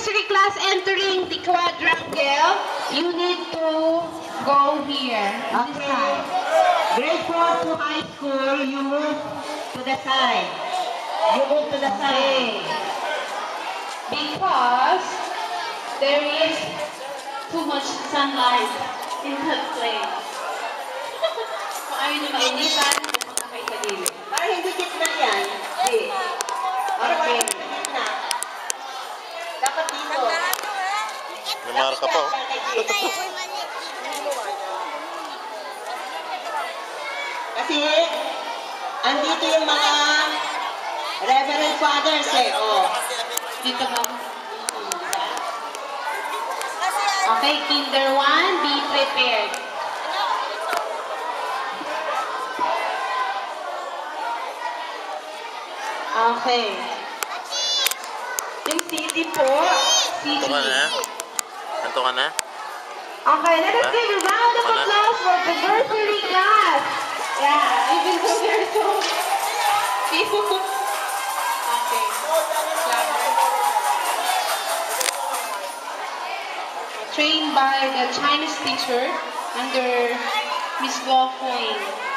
nursery class entering the quadrangle, you need to go here. Okay. Grade 4 to high school, you move to the side. You move to the side. Because there is too much sunlight in that place. Kung ayaw nyo mainitan, makakay sa gilid. Para hindi gitna yan. Hindi. Okay. Dapat dito. May marka pa, oh. Kasi, andito yung mga Reverend Fathers eh, oh. Dito ba? Okay, Kinder 1, be prepared. Okay. Yung CD po, CD. Anto ka na? Anto ka na? Okay, let us give a round of applause for the nursery class. Yeah, even though they're so few. Okay. Trained by the Chinese teacher under Miss Guo Huang.